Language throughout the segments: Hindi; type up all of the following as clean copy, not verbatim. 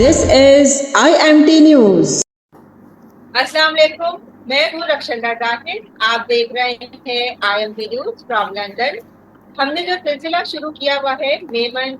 This is IMT News. अस्सलाम वालेकुम, मैं हूँ रक्षंदा जाकिर। आप देख रहे हैं IMT न्यूज फ्रॉम लंदन। हमने जो सिलसिला शुरू किया हुआ है मेमन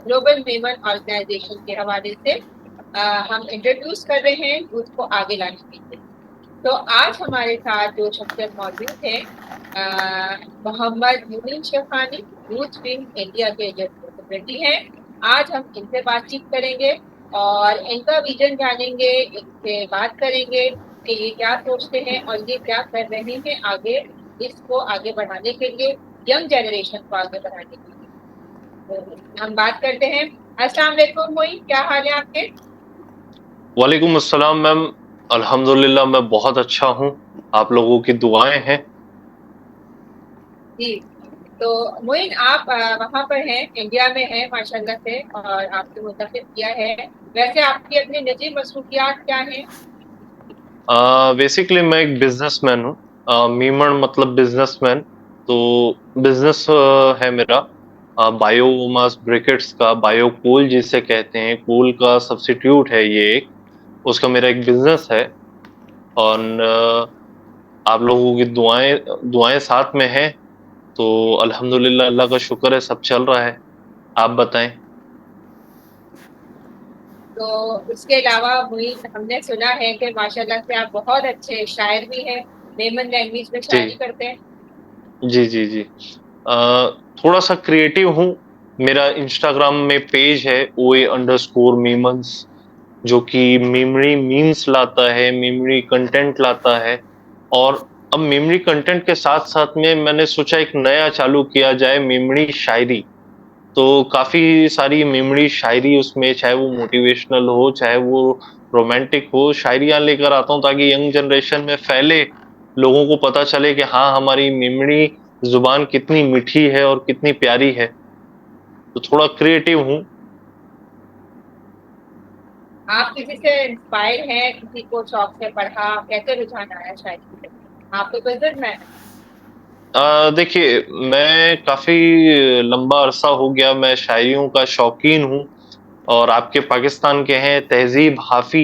ग्लोबल मेमन ऑर्गेनाइजेशन के हवाले से हम इंट्रोड्यूस कर रहे हैं यूथ को आगे लाने के लिए। तो आज हमारे साथ जो शख्सियत मौजूद है Mohammad मुनीन Shekhani, youth wing India के जनरल सेक्रेटरी हैं। आज हम इनसे बातचीत करेंगे और इनका विजन जानेंगे, इनसे बात करेंगे कि ये क्या सोचते हैं और ये क्या कर रहे हैं आगे इसको आगे बढ़ाने के लिए, यंग जनरेशन को आगे बढ़ाने के लिए। तो हम बात करते हैं। अस्सलाम वालेकुम मोइन, क्या हाल है आपके? वालेकुम अस्सलाम मैम, अल्हम्दुलिल्लाह मैं बहुत अच्छा हूँ, आप लोगों की दुआएं हैं। जी, तो मोइन आप वहाँ पर हैं, इंडिया में हैं माशाल्लाह से, और आपने मुंतखब किया है। वैसे आपकी अपनी निजी मसरूफियात क्या हैं? बेसिकली मैं एक बिजनेसमैन हूँ, मीमन मतलब बिजनेसमैन। तो बिजनेस है मेरा बायोमास ब्रिकेट्स का, बायोकूल जिसे कहते हैं, कूल का सब्स्टिट्यूट है ये एक, उसका मेरा एक बिजनेस है। और आप लोगों की दुआएं दुआएं साथ में है, तो अल्हम्दुलिल्लाह अल्लाह का शुक्र है, सब चल रहा है। आप बताएं। तो उसके अलावा मोइन, हमने सुना है कि माशाल्लाह से आप बहुत अच्छे शायर भी हैं, मेमन लैंग्वेज में जी शायरी करते हैं। जी जी जी। थोड़ा सा क्रिएटिव हूँ। मेरा इंस्टाग्राम में पेज है OA_मीमन्स, जो कि मेमोरी मीम्स लाता है, मेमोरी कंटेंट लाता है। और अब मेमोरी कंटेंट के साथ साथ में मैंने सोचा एक नया चालू किया जाए, मेमोरी शायरी। तो काफी सारी मेमोरी शायरी उसमें, चाहे वो मोटिवेशनल हो चाहे वो रोमांटिक हो, शायरियां लेकर आता हूँ ताकि यंग जनरेशन में फैले, लोगों को पता चले कि हाँ हमारी मेमोरी जुबान कितनी मीठी है और कितनी प्यारी है। तो थोड़ा क्रिएटिव हूँ। आप किसी से इंस्पायर हैं, किसी को शौक से पढ़ा, कैसे रुझान आया शायरी की तरफ? आपको कोई जज्ब है? देखिए, मैं काफी लंबा अरसा हो गया मैं शायरियों का शौकीन हूँ। और आपके पाकिस्तान के हैं तहजीब हाफी,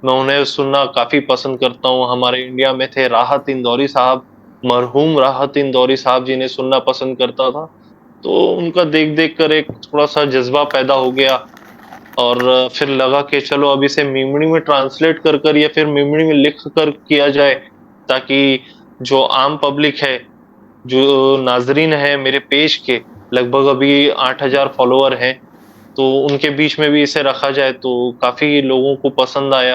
मैं उन्हें सुनना काफी पसंद करता हूँ। हमारे इंडिया में थे राहत इंदौरी साहब, मरहूम राहत इंदौरी साहब, जिन्हें सुनना पसंद करता था। तो उनका देख देख कर एक थोड़ा सा जज्बा पैदा हो गया। और फिर लगा कि चलो अब इसे मेमोरी में ट्रांसलेट कर कर या फिर मेमोरी में लिख कर किया जाए, ताकि जो आम पब्लिक है, जो नाजरीन है मेरे पेज के, लगभग अभी 8,000 फॉलोअर हैं, तो उनके बीच में भी इसे रखा जाए, तो काफी लोगों को पसंद आया।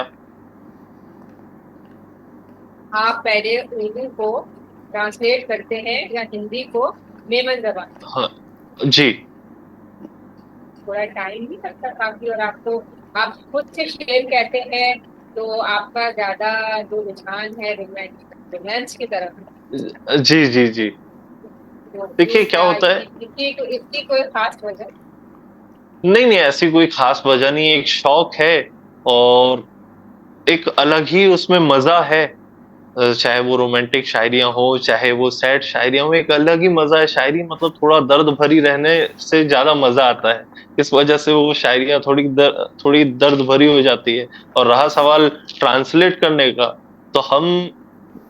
आप पहले उर्दू को ट्रांसलेट करते हैं या हिंदी को मेमन जबान? हाँ जी। थोड़ा टाइम भी लगता काफी, और आप खुद से शेर कहते हैं, तो आपका ज्यादा जो रुझान है रोमांस की तरफ है। जी जी जी। तो क्यों, देखिए क्या क्या होता है, इसकी कोई खास वजह? नहीं नहीं, ऐसी कोई खास वजह नहीं है, एक शौक है। और एक अलग ही उसमें मजा है। चाहे वो रोमांटिक शायरियां हो चाहे वो सैड शायरियां हो, एक अलग ही मजा है। शायरी मतलब थोड़ा दर्द भरी रहने से ज्यादा मजा आता है, इस वजह से वो शायरियां थोड़ी दर्द भरी हो जाती है। और रहा सवाल ट्रांसलेट करने का, तो हम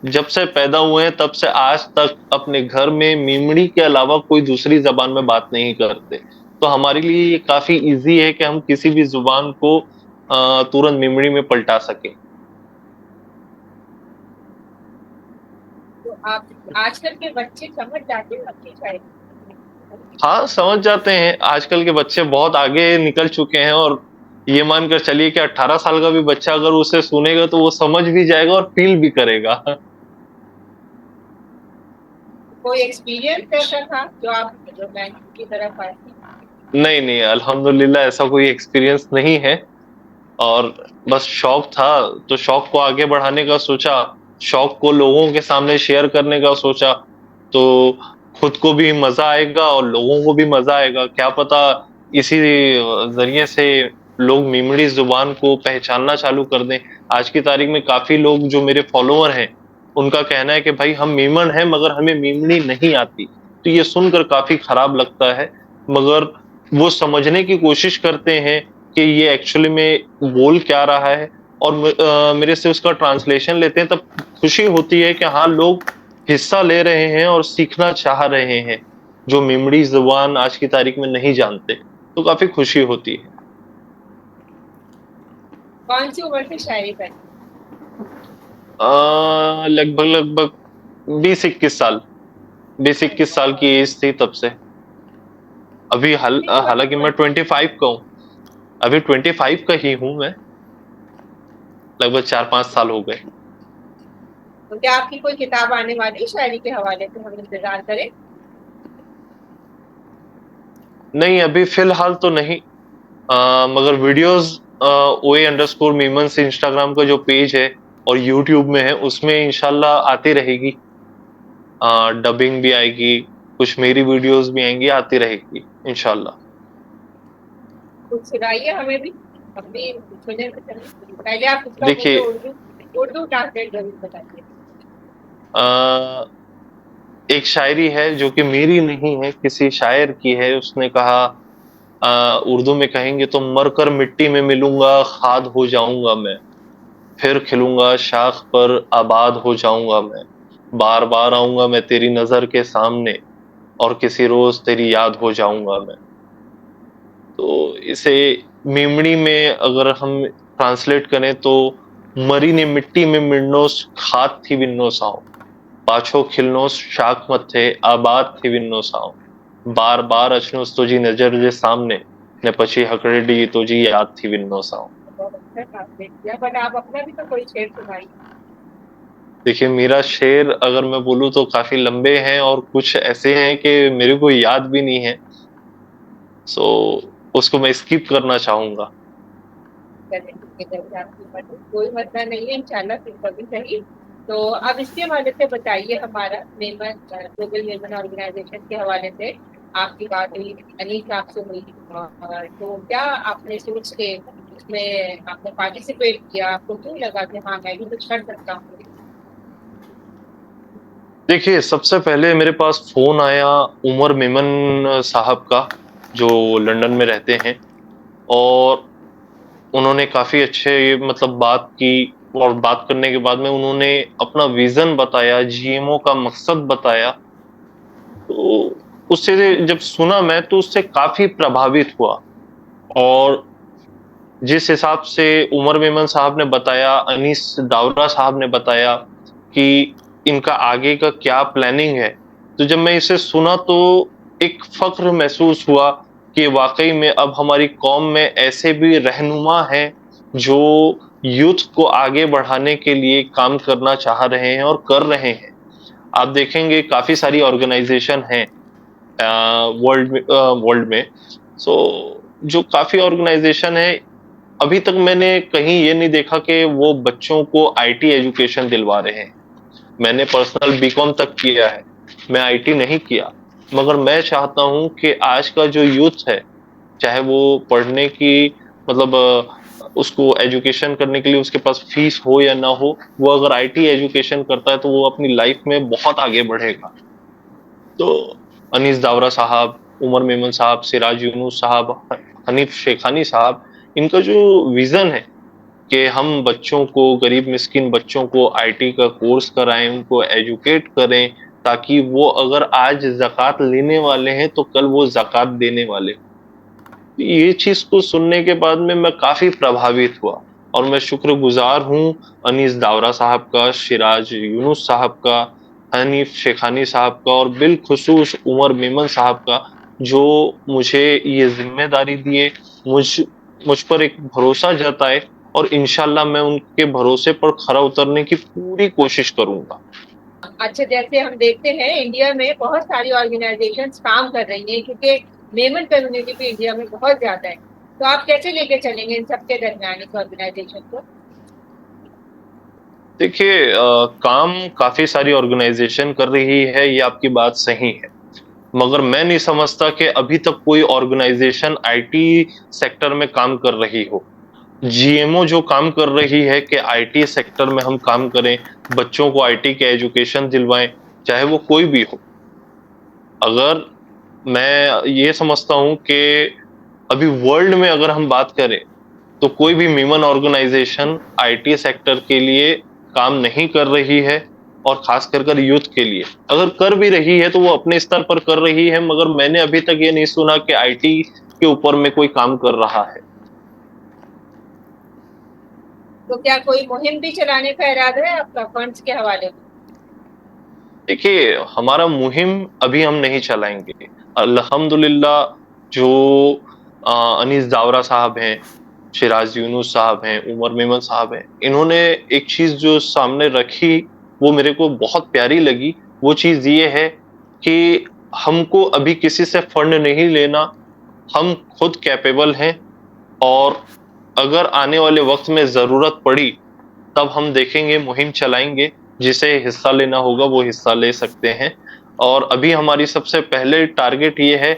जब से पैदा हुए हैं तब से आज तक अपने घर में मेमोरी के अलावा कोई दूसरी जबान में बात नहीं करते। तो हमारे लिए ये काफी इजी है कि हम किसी भी जुबान को तुरंत मेमोरी में पलटा सके। तो आप आजकल के बच्चे समझ जाते हैं अपनी शायरी? हाँ समझ जाते हैं, आजकल के बच्चे बहुत आगे निकल चुके हैं। और ये मानकर चलिए कि 18 साल का भी बच्चा अगर उसे सुनेगा तो वो समझ भी जाएगा और फील भी करेगा। कोई एक्सपीरियंस ऐसा था जो आप रोमांस की तरफ आए? नहीं नहीं, अल्हम्दुलिल्लाह ऐसा कोई एक्सपीरियंस नहीं है। और बस शौक था, तो शौक को आगे बढ़ाने का सोचा, शौक को लोगों के सामने शेयर करने का सोचा। तो खुद को भी मजा आएगा और लोगों को भी मजा आएगा, क्या पता इसी जरिए से लोग मेमोरी जुबान को पहचानना चालू कर दें। आज की तारीख में काफी लोग जो मेरे फॉलोअर हैं, उनका कहना है कि भाई हम मीमन हैं मगर हमें मेमोरी नहीं आती। तो ये सुनकर काफी खराब लगता है, मगर वो समझने की कोशिश करते हैं। कि ये एक्चुअली में बोल क्या रहा है, और मेरे से उसका ट्रांसलेशन लेते हैं, तब खुशी होती है कि हाँ, लोग हिस्सा ले रहे हैं और सीखना चाह रहे हैं, जो मेमड़ी ज़ुबान आज की तारीख में नहीं जानते, तो काफ़ी खुशी होती है। कौन सी उम्र से शायरी कर? लगभग 20-21 साल, 20-21 साल की एज थी तब से। अभी हालाँकि मैं 25 का हूँ, अभी 25 का ही हूँ मैं, लगभग 4-5 साल हो गए। तो क्या आपकी कोई किताब आने वाली है शायरी के हवाले से, हम इंतजार करें? नहीं, अभी फ़िलहाल तो नहीं। मगर वीडियोज़ ओए अंडरस्कोर मीमन्स इंस्टाग्राम का जो पेज है और यूट्यूब में है, उसमें इंशाल्लाह आती रहेगी। डबिंग भी आएगी, कुछ मेरी वीडियोज़ भी आएँगी, आती रहेगी इंशाल्लाह। कुछ सुनाइए हमें भी, अपनी सुने तो चले। पहले आप उसका मुझे देखिए, उर्दू उर्दू ट्रांसलेट जरूर बताइए। अ, एक शायरी है जो कि मेरी नहीं है, किसी शायर की है। उसने कहा, उर्दू में कहेंगे तो, मरकर मिट्टी में मिलूँगा, खाद हो जाऊँगा मैं। फिर खिलूँगा शाख पर, आबाद हो जाऊँगा मैं। बार-बार आऊँगा मैं तेरी नज़र के सामने, और किसी रोज़ तेरी याद हो जाऊँगा मैं। तो इसे मेमड़ी में अगर हम ट्रांसलेट करें तो, मरी ने मिट्टी में मिड़नोस, खाद थी विन्नो साओ। पाछो खिलनोस शाख मथे, आबाद थी विन्नो साओ। बार-बार अचनोस तुझी नज़र जे सामने, ने पछी हकड़ेडी तुझी याद थी विन्नो साओ। बहुत अच्छा ट्रांसलेट किया, बट आप अपना भी तो कोई शेर सुनाइए। देखिए, मेरा शेर अगर मैं बोलूँ तो काफ़ी लंबे हैं, और कुछ ऐसे हैं कि मेरे को याद भी नहीं है, सो उसको मैं स्किप करना चाहूँगा। चलिए ठीक है, जैसे आपकी मर्जी, कोई मसला नहीं है, इंशाल्लाह फिर कभी सही। तो अब इसके हवाले से बताइए, हमारा मेमन ग्लोबल मेमन ऑर्गेनाइजेशन के हवाले से आपकी बात हुई, अनीस साहब से हुई, और तो क्या आपने सोच के उसमें आपने पार्टिसिपेट किया? आपको क्यों लगा कि हाँ, मैं भी कुछ कर सकता हूँ? देखिए, सबसे पहले मेरे पास फ़ोन आया उमर मेमन साहब का, जो लंदन में रहते हैं, और उन्होंने काफ़ी अच्छे मतलब बात की, और बात करने के बाद में उन्होंने अपना विज़न बताया, जीएमओ का मकसद बताया। तो उससे जब सुना मैं, तो उससे काफ़ी प्रभावित हुआ, और जिस हिसाब से उमर मेमन साहब ने बताया, अनीस दावरा साहब ने बताया कि इनका आगे का क्या प्लानिंग है, तो जब मैं इसे सुना तो एक फ़ख्र महसूस हुआ कि वाक़ई में अब हमारी कौम में ऐसे भी रहनुमा हैं, जो यूथ को आगे बढ़ाने के लिए काम करना चाह रहे हैं और कर रहे हैं। आप देखेंगे काफ़ी सारी ऑर्गेनाइज़ेशन हैं वर्ल्ड में, सो जो काफ़ी ऑर्गेनाइज़ेशन है, अभी तक मैंने कहीं ये नहीं देखा कि वो बच्चों को आईटी एजुकेशन दिलवा रहे हैं। मैंने पर्सनल बीकॉम तक किया है, मैं आईटी नहीं किया। मगर मैं चाहता हूँ कि आज का जो यूथ है, चाहे वो पढ़ने की मतलब उसको एजुकेशन करने के लिए उसके पास फीस हो या ना हो, वो अगर आईटी एजुकेशन करता है तो वो अपनी लाइफ में बहुत आगे बढ़ेगा। तो अनीस दावरा साहब, उमर मेमन साहब, सिराज यूनुस साहब, हनीफ शेखानी साहब, इनका जो विज़न है कि हम बच्चों को, गरीब मिस्किन बच्चों को आईटी का कोर्स कराएँ, उनको एजुकेट करें, ताकि वो अगर आज ज़कात लेने वाले हैं, तो कल वो ज़कात देने वाले हों। ये चीज़ को सुनने के बाद में मैं काफ़ी प्रभावित हुआ, और मैं शुक्रगुज़ार हूँ अनीस दावरा साहब का, सिराज यूनुस साहब का, हनीफ शेखानी साहब का, और बिलख़ुसूस उमर मेमन साहब का, जो मुझे ये ज़िम्मेदारी दिए, मुझ मुझ पर एक भरोसा जताए, और इंशाल्लाह मैं उनके भरोसे पर खरा उतरने की पूरी कोशिश करूँगा। अच्छा, जैसे हम देखते हैं इंडिया में बहुत सारी ऑर्गेनाइजेशंस काम कर रही हैं, क्योंकि मेमन कम्युनिटी भी इंडिया में बहुत ज्यादा है। तो आप कैसे लेके चलेंगे इन सबके दरमियान इस ऑर्गेनाइजेशन को? देखिए, काम काफ़ी सारी ऑर्गेनाइज़ेशन कर रही है, ये आपकी बात सही है। मगर मैं नहीं समझता कि अभी तक कोई ऑर्गेनाइज़ेशन आईटी सेक्टर में काम कर रही हो। जीएमओ जो काम कर रही है कि आईटी सेक्टर में हम काम करें, बच्चों को आईटी के एजुकेशन दिलवाएँ, चाहे वो कोई भी हो। अगर मैं ये समझता हूँ कि अभी वर्ल्ड में अगर हम बात करें तो कोई भी मीमन ऑर्गेनाइजेशन आईटी सेक्टर के लिए काम नहीं कर रही है, और खास कर यूथ के लिए अगर कर भी रही है तो वो अपने स्तर पर कर रही है, मगर मैंने अभी तक ये नहीं सुना कि आईटी के ऊपर में कोई काम कर रहा है। तो क्या कोई मुहिम भी चलाने का इरादा है आपका फंड्स के हवाले से? देखिए, हमारा मुहिम अभी हम नहीं चलाएंगे। अल्हम्दुलिल्लाह जो अनीस दावरा साहब हैं, शिराज यूनुस साहब हैं, उमर मेमन साहब हैं, इन्होंने एक चीज जो सामने रखी वो मेरे को बहुत प्यारी लगी। वो चीज ये है कि हमको अभी किसी से फंड नहीं लेना, हम खुद कैपेबल हैं, और अगर आने वाले वक्त में जरूरत पड़ी तब हम देखेंगे, मुहिम चलाएंगे, जिसे हिस्सा लेना होगा वो हिस्सा ले सकते हैं। और अभी हमारी सबसे पहले टारगेट ये है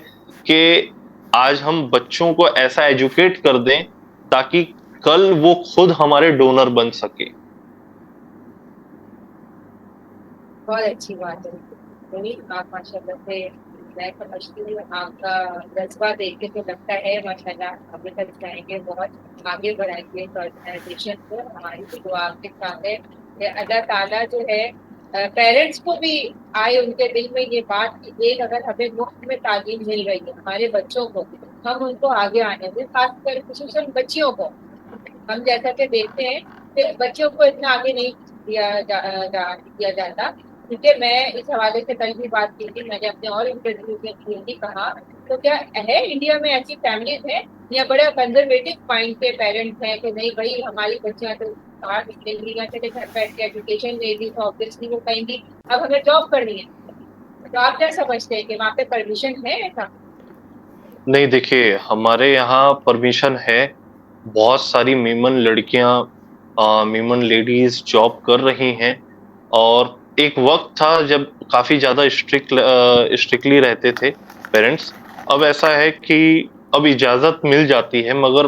कि आज हम बच्चों को ऐसा एजुकेट कर दें ताकि कल वो खुद हमारे डोनर बन सके। बहुत अच्छी बात है। पुनीत, आप माशाल्लाह से, मैं समझती हूँ आपका जज्बा देख के तो लगता है माशाल्लाह आगे तक जाएंगे, बहुत आगे बढ़ाएंगे इस ऑर्गेनाइजेशन को। हमारी भी दुआ आपके साथ है कि अल्लाह ताला जो है पेरेंट्स को भी आए उनके दिल में ये बात कि एक अगर हमें मुफ्त में तालीम मिल रही है हमारे बच्चों को, हम उनको आगे आने दें, खासकर खुसूसन बच्चियों को। हम जैसा कि देखते हैं कि बच्चों को इतना आगे नहीं दिया जाता। क्योंकि मैं इस हवाले से कल भी बात की थी, मैंने अपने और इंटरव्यू में भी कहा, तो क्या है इंडिया में ऐसी फैमिलीज हैं या बड़े कंजर्वेटिव माइंड के पेरेंट्स हैं कि नहीं भाई हमारी बच्चियां तो बाहर निकलेंगी या चले घर बैठ के एजुकेशन लेगी तो ऑब्वियसली वो कहेंगी अब हमें जॉब करनी है। तो आप क्या समझते हैं कि वहाँ पे परमिशन है ऐसा? नहीं, देखिए, हमारे यहाँ परमिशन है। बहुत सारी मेमन लड़कियां, मेमन लेडीज जॉब कर रही हैं, और एक वक्त था जब काफी ज्यादा स्ट्रिक्टली रहते थे पेरेंट्स। अब ऐसा है कि अब इजाजत मिल जाती है, मगर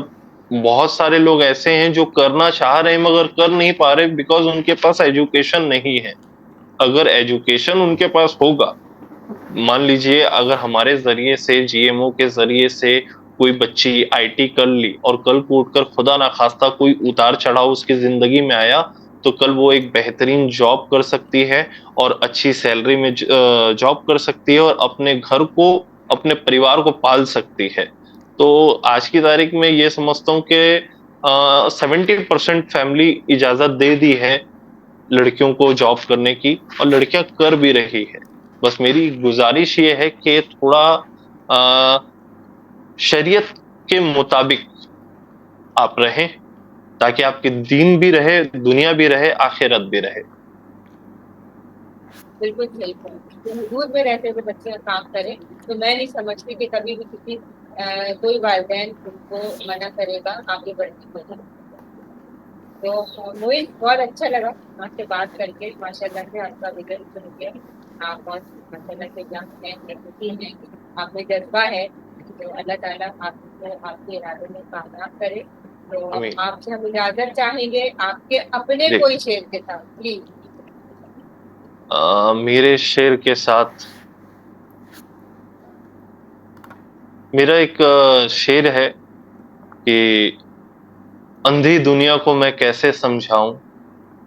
बहुत सारे लोग ऐसे हैं जो करना चाह रहे हैं मगर कर नहीं पा रहे बिकॉज उनके पास एजुकेशन नहीं है। अगर एजुकेशन उनके पास होगा, मान लीजिए अगर हमारे जरिए से, जीएमओ के जरिए से कोई बच्ची आईटी कर ली और कल को उठकर खुदा ना खास्ता कोई उतार चढ़ाव उसकी जिंदगी में आया, तो कल वो एक बेहतरीन जॉब कर सकती है और अच्छी सैलरी में जॉब कर सकती है और अपने घर को, अपने परिवार को पाल सकती है। तो आज की तारीख में ये समझता हूँ कि 70% फैमिली इजाजत दे दी है लड़कियों को जॉब करने की, और लड़कियां कर भी रही है। बस मेरी गुजारिश ये है कि थोड़ा अ, शरीयत के मुताबिक आप रहें, ताकि आपकी दीन भी रहे, दुनिया भी रहे, आखिरत भी रहे। बिल्कुल सही कहा। तो हुदूद में रहते हुए बच्चे काम करें तो मैं नहीं समझती कि कभी भी किसी कोई वालिदैन उनको मना करेगा आगे बढ़ने को। तो मोइन, बहुत अच्छा लगा आपसे बात करके। माशाल्लाह से आपका विजन सुन के आप बहुत माशाल्लाह से यंग हैं, नेतृत्व हैं, आप में जज्बा है। तो अल्लाह ताला आपको आपके इरादे में कामयाब करे। तो आमीन। आपसे हम इजाजत चाहेंगे आपके अपने जी। कोई शेर के साथ, प्लीज। मेरे शेर के साथ मेरा एक शेर है कि अंधी दुनिया को मैं कैसे समझाऊं,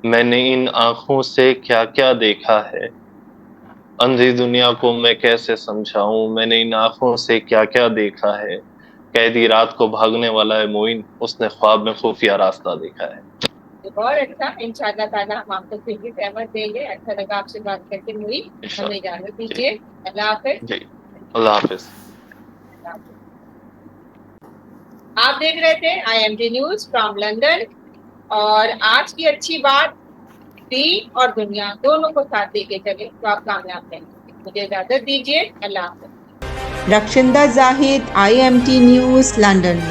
मैंने इन आंखों से क्या क्या देखा है। अंधी दुनिया को मैं कैसे समझाऊं, मैंने इन आंखों से क्या क्या देखा है। कैदी रात को भागने वाला है मोइन, उसने ख्वाब में खुफिया रास्ता देखा है। बहुत अच्छा, इंशाल्लाह ताला हम आपको फिर भी सहमत देंगे। अच्छा लगा आपसे बात करके। हुई, हमें इंशाल्लाह। इजाजत जी। दीजिए। अल्लाह हाफिज। जी। अल्लाह हाफिज। आप देख रहे थे IMT न्यूज फ्रॉम लंदन, और आज की अच्छी बात दीन और दुनिया दोनों को साथ लेके चले तो आप कामयाब रहेंगे। मुझे इजाजत दीजिए। अल्लाह हाफिज। रक्षिंदा जाहिद, IMT न्यूज़, लंदन।